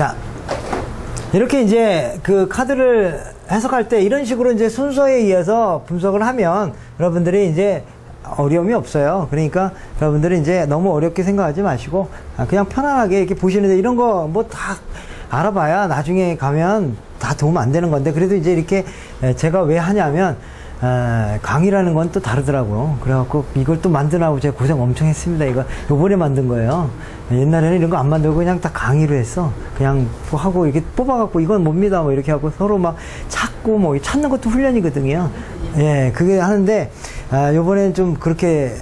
자, 이렇게 이제 그 카드를 해석할 때 이런 식으로 이제 순서에 의해서 분석을 하면 여러분들이 이제 어려움이 없어요. 그러니까 여러분들이 이제 너무 어렵게 생각하지 마시고 그냥 편안하게 이렇게 보시는데 이런 거 뭐 다 알아봐야 나중에 가면 다 도움 안 되는 건데 그래도 이제 이렇게 제가 왜 하냐면 강의라는 건 또 다르더라고요. 그래갖고 이걸 또 만드느라고 제가 고생 엄청 했습니다. 이거 요번에 만든 거예요. 옛날에는 이런 거 안 만들고 그냥 다 강의로 했어. 그냥 뭐 하고 이렇게 뽑아갖고 이건 뭡니다 뭐 이렇게 하고 서로 막 찾고 뭐 찾는 것도 훈련이거든요. 예, 그게 하는데 요번에는 좀 그렇게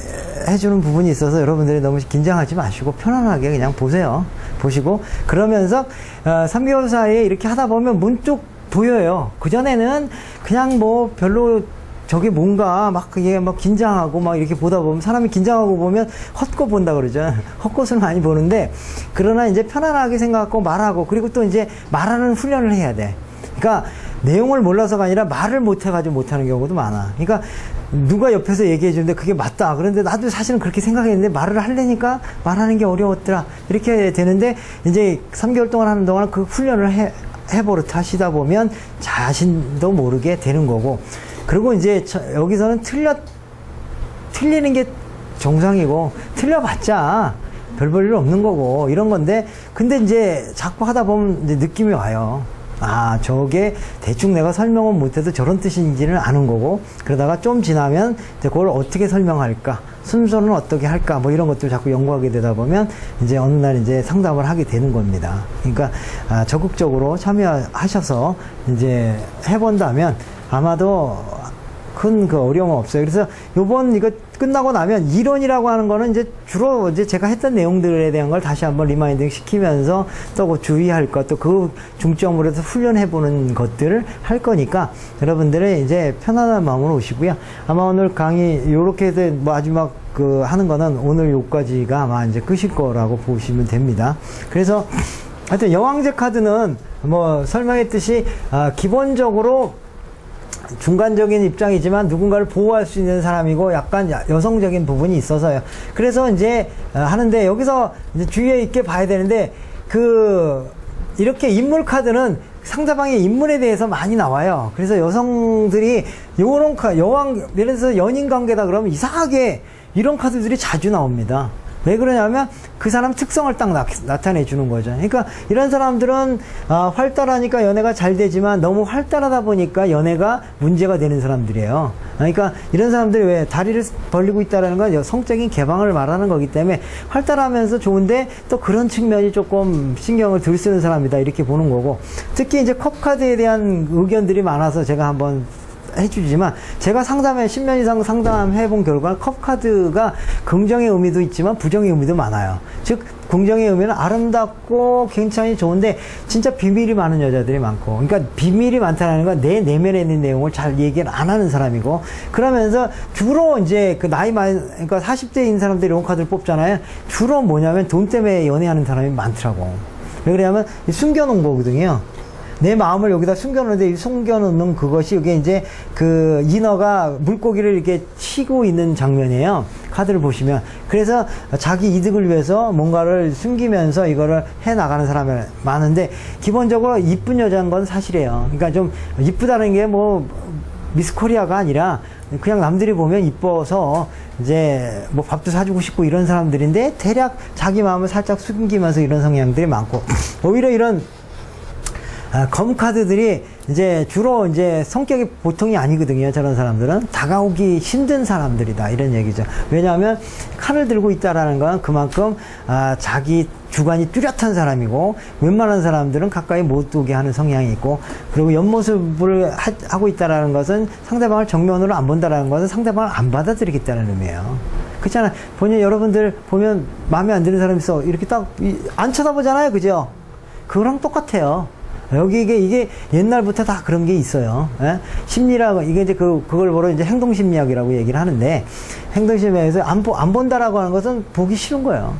해주는 부분이 있어서 여러분들이 너무 긴장하지 마시고 편안하게 그냥 보세요. 보시고 그러면서 3개월 사이에 이렇게 하다 보면 문득 보여요. 그전에는 그냥 뭐 별로 저게 뭔가 막 그게 막 긴장하고 막 이렇게 보다 보면 사람이 긴장하고 보면 헛것 본다 그러죠. 헛것을 많이 보는데 그러나 이제 편안하게 생각하고 말하고 그리고 또 이제 말하는 훈련을 해야 돼. 그러니까 내용을 몰라서가 아니라 말을 못해가지고 못하는 경우도 많아. 그러니까 누가 옆에서 얘기해 주는데 그게 맞다. 그런데 나도 사실은 그렇게 생각했는데 말을 하려니까 말하는 게 어려웠더라. 이렇게 되는데 이제 3개월 동안 하는 동안 그 훈련을 해버릇 하시다 보면 자신도 모르게 되는 거고 그리고 이제 여기서는 틀리는 게 정상이고 틀려봤자 별 볼 일 없는 거고 이런 건데 근데 이제 자꾸 하다 보면 이제 느낌이 와요. 아, 저게 대충 내가 설명은 못해도 저런 뜻인지는 아는 거고 그러다가 좀 지나면 이제 그걸 어떻게 설명할까 순서는 어떻게 할까 뭐 이런 것들 자꾸 연구하게 되다 보면 이제 어느 날 이제 상담을 하게 되는 겁니다. 그러니까 적극적으로 참여하셔서 이제 해본다면 아마도 큰 그 어려움은 없어요. 그래서 요번 이거 끝나고 나면 이론이라고 하는 거는 이제 주로 이제 제가 했던 내용들에 대한 걸 다시 한번 리마인딩 시키면서 또 주의할 것, 또 그 중점으로 해서 훈련해보는 것들을 할 거니까 여러분들은 이제 편안한 마음으로 오시고요. 아마 오늘 강의 요렇게 해서 마지막 그 하는 거는 오늘 요까지가 아마 이제 끝일 거라고 보시면 됩니다. 그래서 하여튼 여왕제 카드는 뭐 설명했듯이 기본적으로 중간적인 입장이지만 누군가를 보호할 수 있는 사람이고 약간 여성적인 부분이 있어서요. 그래서 이제 하는데 여기서 이제 주의 있게 봐야 되는데 이렇게 인물 카드는 상대방의 인물에 대해서 많이 나와요. 그래서 여성들이 요런 여왕 예를 들어서 연인 관계다 그러면 이상하게 이런 카드들이 자주 나옵니다. 왜 그러냐면 그 사람 특성을 딱 나타내 주는 거죠. 그러니까 이런 사람들은 활달하니까 연애가 잘 되지만 너무 활달하다 보니까 연애가 문제가 되는 사람들이에요. 그러니까 이런 사람들이 왜 다리를 벌리고 있다는 건 성적인 개방을 말하는 거기 때문에 활달하면서 좋은데 또 그런 측면이 조금 신경을 덜 쓰는 사람이다 이렇게 보는 거고 특히 이제 컵 카드에 대한 의견들이 많아서 제가 한번 해주지만 제가 10년 이상 상담해본 결과 컵카드가 긍정의 의미도 있지만 부정의 의미도 많아요. 즉 긍정의 의미는 아름답고 굉장히 좋은데 진짜 비밀이 많은 여자들이 많고 그러니까 비밀이 많다는 건 내 내면에 있는 내용을 잘 얘기를 안 하는 사람이고 그러면서 주로 이제 그 그러니까 40대인 사람들이 이런 카드를 뽑잖아요. 주로 뭐냐면 돈 때문에 연애하는 사람이 많더라고. 왜 그러냐면 숨겨놓은 거거든요. 내 마음을 여기다 숨겨놓는데 숨겨놓는 그것이 이게 이제 그 인어가 물고기를 이렇게 치고 있는 장면이에요. 카드를 보시면. 그래서 자기 이득을 위해서 뭔가를 숨기면서 이거를 해 나가는 사람이 많은데 기본적으로 이쁜 여자인 건 사실이에요. 그러니까 좀 이쁘다는 게 뭐 미스 코리아가 아니라 그냥 남들이 보면 이뻐서 이제 뭐 밥도 사주고 싶고 이런 사람들인데 대략 자기 마음을 살짝 숨기면서 이런 성향들이 많고 오히려 이런 검 카드들이 이제 주로 이제 성격이 보통이 아니거든요. 저런 사람들은 다가오기 힘든 사람들이다 이런 얘기죠. 왜냐하면 칼을 들고 있다라는 건 그만큼 자기 주관이 뚜렷한 사람이고 웬만한 사람들은 가까이 못 오게 하는 성향이 있고 그리고 옆모습을 하고 있다라는 것은 상대방을 정면으로 안 본다라는 것은 상대방을 안 받아들이겠다는 의미예요. 그렇잖아요. 여러분들 보면 마음에 안 드는 사람 있어 이렇게 딱 안 쳐다보잖아요. 그죠? 그거랑 똑같아요. 여기 이게 옛날부터 다 그런 게 있어요. 예? 심리라고, 이게 이제 그걸 보러 이제 행동심리학이라고 얘기를 하는데, 행동심리학에서 안 본다라고 하는 것은 보기 싫은 거예요.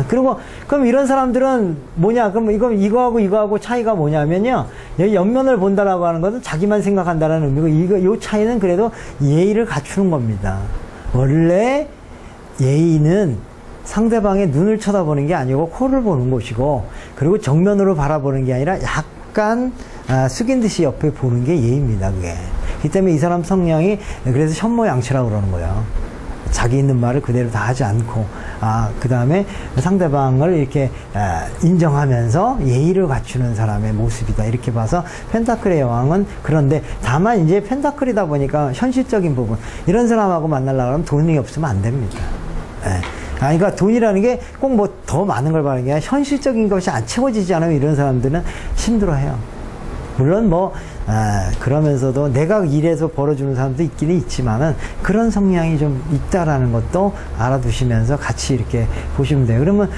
그리고, 그럼 이런 사람들은 뭐냐, 그럼 이거하고 차이가 뭐냐면요, 여기 옆면을 본다라고 하는 것은 자기만 생각한다라는 의미고, 요 차이는 그래도 예의를 갖추는 겁니다. 원래 예의는 상대방의 눈을 쳐다보는 게 아니고 코를 보는 것이고, 그리고 정면으로 바라보는 게 아니라 약간 숙인 듯이 옆에 보는 게 예입니다. 그게. 그 때문에 이 사람 성향이 그래서 현모양치라고 그러는 거예요. 자기 있는 말을 그대로 다 하지 않고, 그 다음에 상대방을 이렇게 인정하면서 예의를 갖추는 사람의 모습이다, 이렇게 봐서 펜타클의 여왕은. 그런데 다만 이제 펜타클이다 보니까 현실적인 부분, 이런 사람하고 만나려고 하면 돈이 없으면 안 됩니다. 그러니까 돈이라는 게 꼭 뭐 더 많은 걸 바라는 게 아니라 현실적인 것이 안 채워지지 않으면 이런 사람들은 힘들어해요. 물론 뭐 그러면서도 내가 일해서 벌어주는 사람도 있기는 있지만은 그런 성향이 좀 있다라는 것도 알아두시면서 같이 이렇게 보시면 돼요. 그러면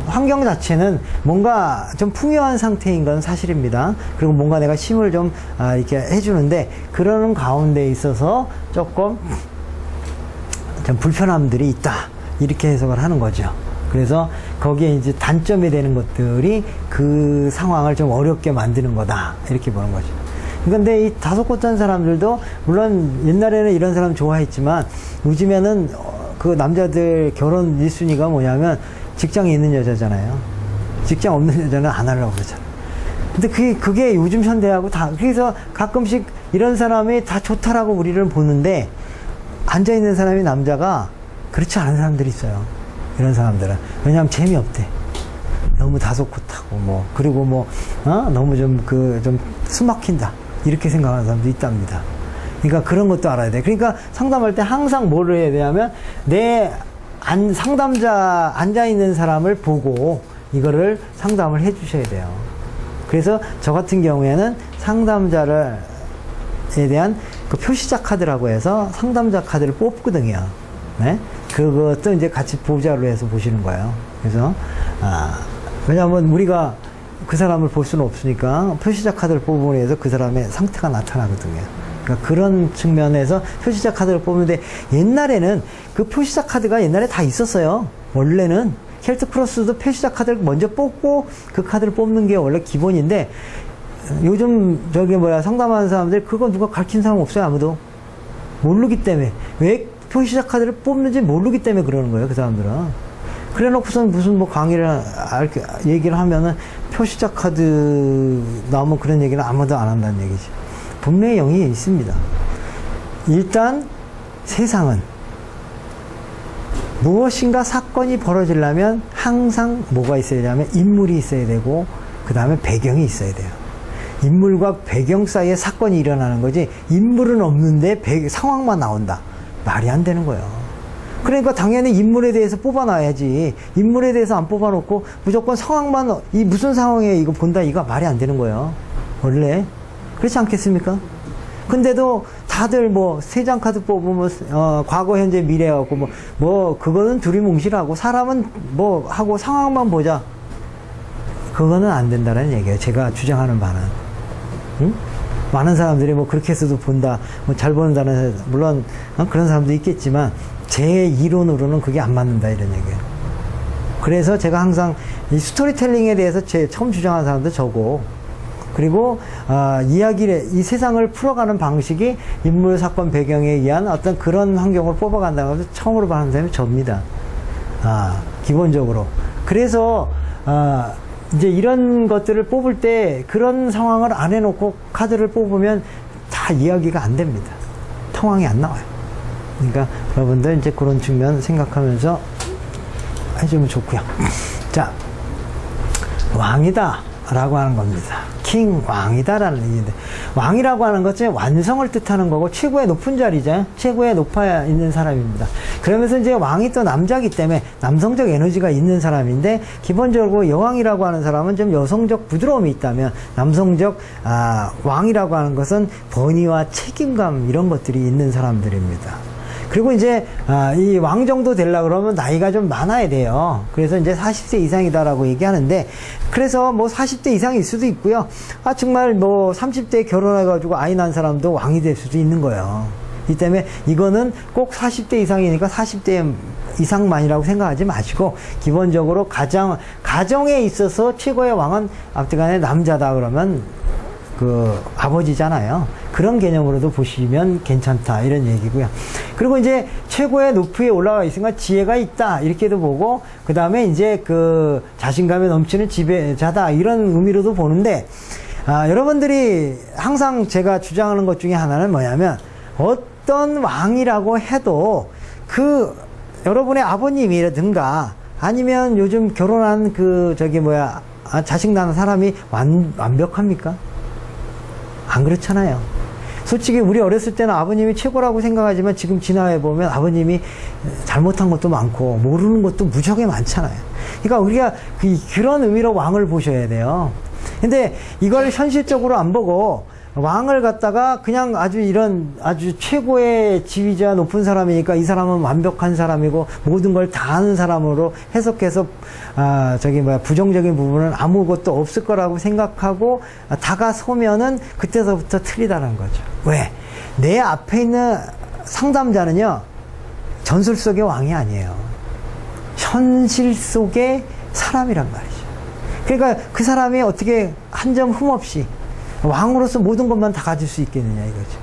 환경 자체는 뭔가 좀 풍요한 상태인 건 사실입니다. 그리고 뭔가 내가 힘을 좀 이렇게 해주는데, 그러는 가운데 있어서 조금 좀 불편함들이 있다, 이렇게 해석을 하는 거죠. 그래서 거기에 이제 단점이 되는 것들이 그 상황을 좀 어렵게 만드는 거다, 이렇게 보는 거죠. 근데 이 다소곳한 사람들도 물론 옛날에는 이런 사람 좋아했지만, 요즘에는 그 남자들 결혼 1순위가 뭐냐면 직장에 있는 여자잖아요. 직장 없는 여자는 안 하려고 그러잖아요. 근데 그게 요즘 현대하고 다, 그래서 가끔씩 이런 사람이 다 좋다라고 우리를 보는데, 앉아있는 사람이 남자가 그렇지 않은 사람들이 있어요. 이런 사람들은. 왜냐하면 재미없대. 너무 다소곳하고, 뭐, 그리고 뭐, 너무 좀 숨막힌다, 이렇게 생각하는 사람도 있답니다. 그러니까 그런 것도 알아야 돼. 그러니까 상담할 때 항상 뭐를 해야 되냐면, 상담자 앉아있는 사람을 보고 이거를 상담을 해 주셔야 돼요. 그래서 저 같은 경우에는 상담자에 대한 그 표시자 카드라고 해서 상담자 카드를 뽑거든요. 네? 그것도 이제 같이 보자로 해서 보시는 거예요. 그래서, 왜냐하면 우리가 그 사람을 볼 수는 없으니까 표시자 카드를 뽑음으로 해서 그 사람의 상태가 나타나거든요. 그러니까 그런 측면에서 표시자 카드를 뽑는데, 옛날에는 그 표시자 카드가 옛날에 다 있었어요. 원래는 켈트 크로스도 표시자 카드를 먼저 뽑고 그 카드를 뽑는 게 원래 기본인데, 요즘 상담하는 사람들 그거 누가 가르친 사람 없어요. 아무도 모르기 때문에. 왜 표시자 카드를 뽑는지 모르기 때문에 그러는 거예요, 그 사람들은. 그래 놓고선 무슨 뭐 강의를 얘기를 하면은 표시자 카드 나오면 그런 얘기는 아무도 안 한다는 얘기지. 분명히 영이 있습니다. 일단 세상은 무엇인가 사건이 벌어지려면 항상 뭐가 있어야 되냐면 인물이 있어야 되고, 그 다음에 배경이 있어야 돼요. 인물과 배경 사이에 사건이 일어나는 거지, 인물은 없는데 상황만 나온다, 말이 안 되는 거예요. 그러니까 당연히 인물에 대해서 뽑아놔야지. 인물에 대해서 안 뽑아놓고 무조건 상황만, 이 무슨 상황에 이거 본다, 이거 말이 안 되는 거예요, 원래. 그렇지 않겠습니까? 근데도 다들 뭐 3장 카드 뽑으면 과거 현재 미래 갖고 뭐 그거는 두리뭉실하고, 사람은 뭐 하고 상황만 보자, 그거는 안 된다는 얘기예요, 제가 주장하는 바는. 응? 많은 사람들이 뭐 그렇게 해서도 본다, 뭐 잘 보는다는, 물론 그런 사람도 있겠지만 제 이론으로는 그게 안 맞는다, 이런 얘기예요. 그래서 제가 항상 이 스토리텔링에 대해서 처음 주장하는 사람도 저고, 그리고 이 세상을 풀어가는 방식이 인물, 사건, 배경에 의한 어떤 그런 환경을 뽑아간다고 해서 처음으로 하는 사람이 저입니다. 기본적으로. 그래서 이제 이런 것들을 뽑을 때 그런 상황을 안 해놓고 카드를 뽑으면 다 이야기가 안 됩니다. 통황이 안 나와요. 그러니까 여러분들 이제 그런 측면 생각하면서 해주면 좋고요. 자, 왕이다 라고 하는 겁니다. 킹, 왕이다라는 얘기인데, 왕이라고 하는 것은 완성을 뜻하는 거고 최고의 높은 자리죠. 최고의 높아 있는 사람입니다. 그러면서 이제 왕이 또 남자이기 때문에 남성적 에너지가 있는 사람인데, 기본적으로 여왕이라고 하는 사람은 좀 여성적 부드러움이 있다면, 남성적 왕이라고 하는 것은 번위와 책임감, 이런 것들이 있는 사람들입니다. 그리고 이제 이 왕 정도 되려고 그러면 나이가 좀 많아야 돼요. 그래서 이제 40세 이상이다라고 얘기하는데, 그래서 뭐 40대 이상일 수도 있고요. 정말 뭐 30대에 결혼해가지고 아이 낳은 사람도 왕이 될 수도 있는 거예요. 이 때문에 이거는 꼭 40대 이상이니까 40대 이상만이라고 생각하지 마시고, 기본적으로 가정에 있어서 최고의 왕은 앞뒤간에 남자다 그러면 그 아버지잖아요. 그런 개념으로도 보시면 괜찮다 이런 얘기고요. 그리고 이제 최고의 높이에 올라가 있으니까 지혜가 있다 이렇게도 보고, 그 다음에 이제 그 자신감에 넘치는 지배자다 이런 의미로도 보는데, 여러분들이 항상 제가 주장하는 것 중에 하나는 뭐냐면, 어떤 왕이라고 해도 그 여러분의 아버님이라든가 아니면 요즘 결혼한 그 자식 낳은 사람이 완벽합니까? 안 그렇잖아요. 솔직히 우리 어렸을 때는 아버님이 최고라고 생각하지만 지금 지나해보면 아버님이 잘못한 것도 많고 모르는 것도 무지하게 많잖아요. 그러니까 우리가 그런 의미로 왕을 보셔야 돼요. 근데 이걸 현실적으로 안 보고 왕을 갖다가 그냥 아주 최고의 지위자 높은 사람이니까 이 사람은 완벽한 사람이고 모든 걸 다 아는 사람으로 해석해서 부정적인 부분은 아무것도 없을 거라고 생각하고 다가서면은 그때서부터 틀리다는 거죠. 왜? 내 앞에 있는 상담자는요, 전술 속의 왕이 아니에요. 현실 속의 사람이란 말이죠. 그러니까 그 사람이 어떻게 한 점 흠없이 왕으로서 모든 것만 다 가질 수 있겠느냐 이거죠.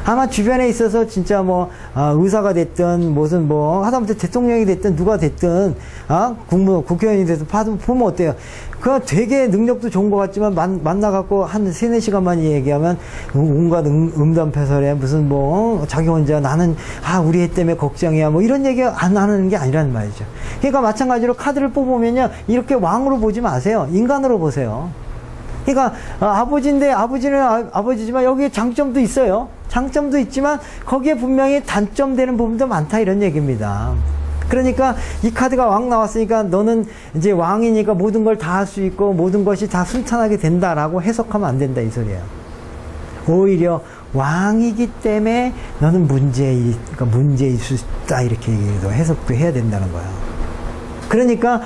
아마 주변에 있어서 진짜 의사가 됐든 무슨 하다못해 대통령이 됐든 누가 됐든 국회의원이 됐든 보면 어때요? 그 되게 능력도 좋은 것 같지만 만나갖고 한 3-4시간만 얘기하면 온갖 음담패설에 무슨 자기 혼자 나는 우리 애 때문에 걱정이야 이런 얘기 안 하는 게 아니란 말이죠. 그러니까 마찬가지로 카드를 뽑으면요, 이렇게 왕으로 보지 마세요. 인간으로 보세요. 그러니까 아버지인데 아버지는 아버지지만 여기에 장점도 있어요. 장점도 있지만 거기에 분명히 단점되는 부분도 많다 이런 얘기입니다. 그러니까 이 카드가 왕 나왔으니까 너는 이제 왕이니까 모든 걸 다 할 수 있고 모든 것이 다 순탄하게 된다라고 해석하면 안 된다 이 소리예요. 오히려 왕이기 때문에 너는 문제일 수 있다 이렇게 해석도 해야 된다는 거예요. 그러니까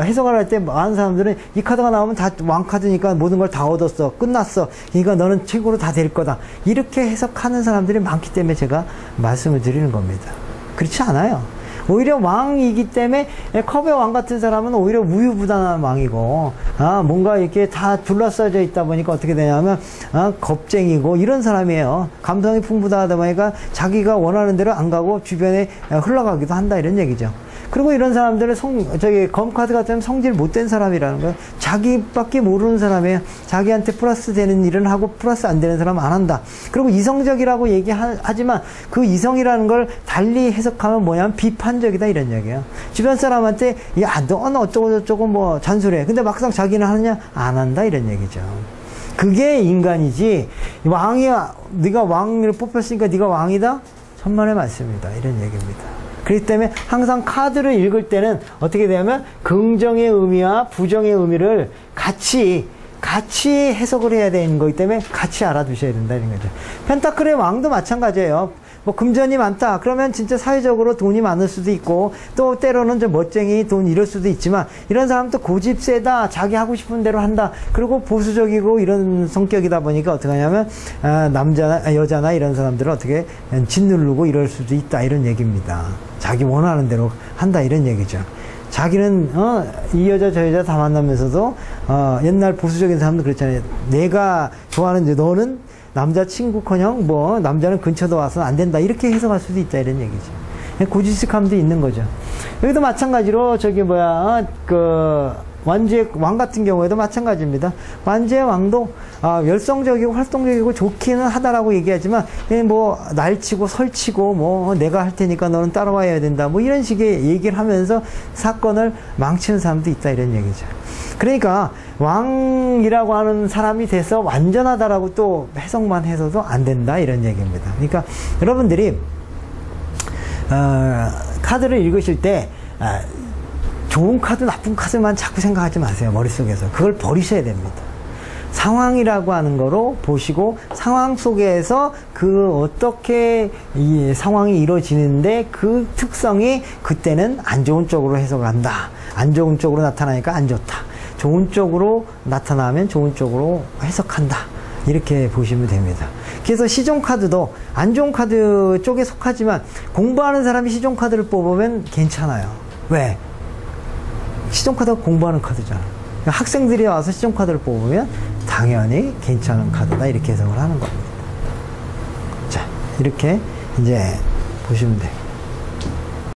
해석을 할 때 많은 사람들은 이 카드가 나오면 다 왕 카드니까 모든 걸 다 얻었어, 끝났어, 그러니까 너는 최고로 다 될 거다 이렇게 해석하는 사람들이 많기 때문에 제가 말씀을 드리는 겁니다. 그렇지 않아요. 오히려 왕이기 때문에 컵의 왕 같은 사람은 오히려 우유부단한 왕이고 뭔가 이렇게 다 둘러싸여 있다 보니까 어떻게 되냐면 겁쟁이고 이런 사람이에요. 감성이 풍부하다 보니까 자기가 원하는 대로 안 가고 주변에 흘러가기도 한다 이런 얘기죠. 그리고 이런 사람들은 검카드 같으면 성질 못된 사람이라는 거예요. 자기밖에 모르는 사람이에요. 자기한테 플러스 되는 일은 하고 플러스 안 되는 사람은 안 한다. 그리고 이성적이라고 얘기하지만 그 이성이라는 걸 달리 해석하면 뭐냐면 비판적이다 이런 얘기예요. 주변 사람한테 너는 어쩌고 잔소리해. 근데 막상 자기는 하느냐? 안 한다 이런 얘기죠. 그게 인간이지. 네가 왕을 뽑혔으니까 네가 왕이다? 천만의 말씀입니다. 이런 얘기입니다. 그렇기 때문에 항상 카드를 읽을 때는 어떻게 되냐면 긍정의 의미와 부정의 의미를 같이 해석을 해야 되는 거기 때문에 같이 알아두셔야 된다는 거죠. 펜타클의 왕도 마찬가지예요. 금전이 많다. 그러면 진짜 사회적으로 돈이 많을 수도 있고, 또 때로는 좀 멋쟁이 돈 이럴 수도 있지만, 이런 사람도 고집 세다. 자기 하고 싶은 대로 한다. 그리고 보수적이고 이런 성격이다 보니까 어떻게 하냐면, 여자나 이런 사람들은 어떻게 짓누르고 이럴 수도 있다. 이런 얘기입니다. 자기 원하는 대로 한다. 이런 얘기죠. 자기는 이 여자 저 여자 다 만나면서도 옛날 보수적인 사람도 그랬잖아요. 내가 좋아하는데 너는 남자친구커녕 남자는 근처도 와서는 안 된다 이렇게 해석할 수도 있다 이런 얘기죠. 고지식함도 있는 거죠. 여기도 마찬가지로 완주의 왕 같은 경우에도 마찬가지입니다. 완주의 왕도 열성적이고 활동적이고 좋기는 하다라고 얘기하지만 날치고 설치고 내가 할 테니까 너는 따라와야 된다 이런 식의 얘기를 하면서 사건을 망치는 사람도 있다 이런 얘기죠. 그러니까 왕이라고 하는 사람이 돼서 완전하다라고 또 해석만 해서도 안 된다 이런 얘기입니다. 그러니까 여러분들이 카드를 읽으실 때 좋은 카드 나쁜 카드만 자꾸 생각하지 마세요. 머릿속에서 그걸 버리셔야 됩니다. 상황이라고 하는 거로 보시고 상황 속에서 어떻게 이 상황이 이루어지는데 그 특성이 그때는 안 좋은 쪽으로 해석한다. 안 좋은 쪽으로 나타나니까 안 좋다. 좋은 쪽으로 나타나면 좋은 쪽으로 해석한다. 이렇게 보시면 됩니다. 그래서 시종카드도 안 좋은 카드 쪽에 속하지만 공부하는 사람이 시종카드를 뽑으면 괜찮아요. 왜? 시종카드가 공부하는 카드잖아. 학생들이 와서 시종카드를 뽑으면 당연히 괜찮은 카드다 이렇게 해석을 하는 겁니다. 자, 이렇게 이제 보시면 돼요.